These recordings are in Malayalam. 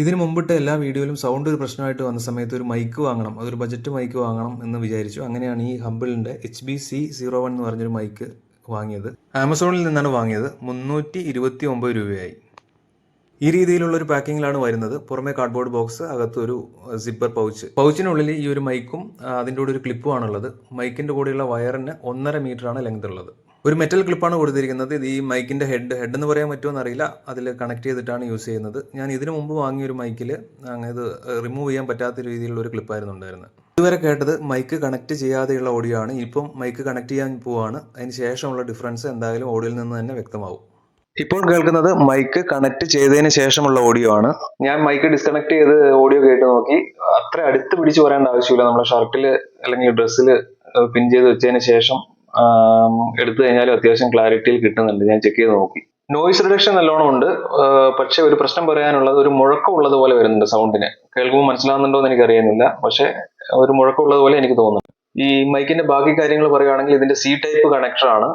ഇതിന് മുമ്പിട്ട് എല്ലാ വീഡിയോയിലും സൗണ്ട് ഒരു പ്രശ്നമായിട്ട് വന്ന സമയത്ത് ഒരു മൈക്ക് വാങ്ങണം, അതൊരു ബജറ്റ് മൈക്ക് വാങ്ങണം എന്ന് വിചാരിച്ചു. അങ്ങനെയാണ് ഈ ഹംബിളിൻ്റെ HBC01 എന്ന് പറഞ്ഞൊരു മൈക്ക് വാങ്ങിയത്. ആമസോണിൽ നിന്നാണ് വാങ്ങിയത്. 329 രൂപയായി. ഈ രീതിയിലുള്ളൊരു പാക്കിങ്ങിലാണ് വരുന്നത്. പുറമെ കാർഡ്ബോർഡ് ബോക്സ്, അകത്തൊരു സിപ്പർ പൗച്ചിനുള്ളിൽ ഈ ഒരു മൈക്കും അതിൻ്റെ കൂടെ ഒരു ക്ലിപ്പുമാണുള്ളത്. മൈക്കിൻ്റെ കൂടെയുള്ള വയറിന് 1.5 മീറ്ററാണ് ലെങ്ത് ഉള്ളത്. ഒരു മെറ്റൽ ക്ലിപ്പാണ് കൊടുത്തിരിക്കുന്നത്. ഇത് ഈ മൈക്കിൻ്റെ ഹെഡ് എന്ന് പറയാൻ പറ്റുമോ എന്നറിയില്ല, അതിൽ കണക്ട് ചെയ്തിട്ടാണ് യൂസ് ചെയ്യുന്നത്. ഞാൻ ഇതിനു മുമ്പ് വാങ്ങിയൊരു മൈക്കിൽ ഇത് റിമൂവ് ചെയ്യാൻ പറ്റാത്ത രീതിയിലുള്ള ഒരു ക്ലിപ്പായിരുന്നു ഉണ്ടായിരുന്നത്. ഇതുവരെ കേട്ടത് മൈക്ക് കണക്ട് ചെയ്യാതെയുള്ള ഓഡിയോ ആണ്. ഇപ്പം മൈക്ക് കണക്ട് ചെയ്യാൻ പോവാണ്. അതിന് ശേഷമുള്ള ഡിഫറൻസ് എന്തായാലും ഓഡിയോയിൽ നിന്ന് തന്നെ വ്യക്തമാവും. ഇപ്പോൾ കേൾക്കുന്നത് മൈക്ക് കണക്ട് ചെയ്തതിന് ശേഷമുള്ള ഓഡിയോ ആണ്. ഞാൻ മൈക്ക് ഡിസ്കണക്ട് ചെയ്ത് ഓഡിയോ കേട്ട് നോക്കി. അത്ര അടുത്ത് പിടിച്ച് പറയേണ്ട ആവശ്യമില്ല. നമ്മുടെ ഷർട്ടിൽ അല്ലെങ്കിൽ ഡ്രസ്സിൽ പിൻ ചെയ്ത് വെച്ചതിന് ശേഷം എടുത്തു കഴിഞ്ഞാലും അത്യാവശ്യം ക്ലാരിറ്റിയിൽ കിട്ടുന്നുണ്ട്. ഞാൻ ചെക്ക് ചെയ്ത് നോക്കി. നോയിസ് റിഡക്ഷൻ നല്ലോണം ഉണ്ട്. പക്ഷെ ഒരു പ്രശ്നം പറയാനുള്ളത്, ഒരു മുഴക്കം ഉള്ളത് പോലെ വരുന്നുണ്ട് സൗണ്ടിന്. കേൾക്കുമ്പോൾ മനസ്സിലാവുന്നുണ്ടോ എന്ന് എനിക്ക് അറിയുന്നില്ല, പക്ഷെ ഒരു മുഴക്കം ഉള്ളത് പോലെ എനിക്ക് തോന്നുന്നു. ഈ മൈക്കിന്റെ ബാക്കി കാര്യങ്ങൾ പറയുകയാണെങ്കിൽ ഇതിന്റെ C ടൈപ്പ് കണക്ടർ ആണ്.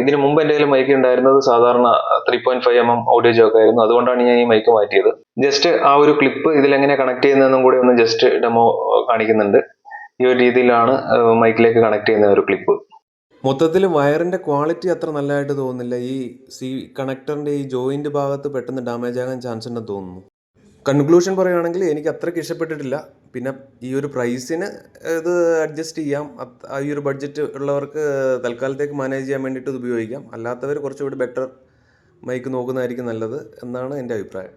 ഇതിന് മുമ്പ് എൻ്റെ കയ്യിൽ മൈക്ക് ഉണ്ടായിരുന്നത് സാധാരണ 3.5mm ഓഡിയോ ജാക്ക് ആയിരുന്നു. അതുകൊണ്ടാണ് ഞാൻ ഈ മൈക്ക് മാറ്റിയത്. ജസ്റ്റ് ആ ഒരു ക്ലിപ്പ് ഇതിലെങ്ങനെ കണക്ട് ചെയ്യുന്നതെന്നും കൂടി ഒന്ന് ജസ്റ്റ് ഡെമോ കാണിക്കുന്നുണ്ട്. ഈ ഒരു രീതിയിലാണ് മൈക്കിലേക്ക് കണക്ട് ചെയ്യുന്ന ഒരു ക്ലിപ്പ്. മൊത്തത്തിൽ വയറിൻ്റെ ക്വാളിറ്റി അത്ര നല്ലതായിട്ട് തോന്നുന്നില്ല. ഈ കണക്ടറിൻ്റെ ഈ ജോയിൻ്റ് ഭാഗത്ത് പെട്ടെന്ന് ഡാമേജ് ആകാൻ ചാൻസ് ഉണ്ടെന്ന് തോന്നുന്നു. കൺക്ലൂഷൻ പറയുകയാണെങ്കിൽ എനിക്ക് അത്രയ്ക്ക് ഇഷ്ടപ്പെട്ടിട്ടില്ല. പിന്നെ ഈ ഒരു പ്രൈസിന് ഇത് അഡ്ജസ്റ്റ് ചെയ്യാം. ഈ ഒരു ബഡ്ജറ്റ് ഉള്ളവർക്ക് തൽക്കാലത്തേക്ക് മാനേജ് ചെയ്യാൻ വേണ്ടിയിട്ട് ഇത് ഉപയോഗിക്കാം. അല്ലാത്തവർ കുറച്ചുകൂടി ബെറ്റർ മൈക്ക് നോക്കുന്നതായിരിക്കും നല്ലത് എന്നാണ് എൻ്റെ അഭിപ്രായം.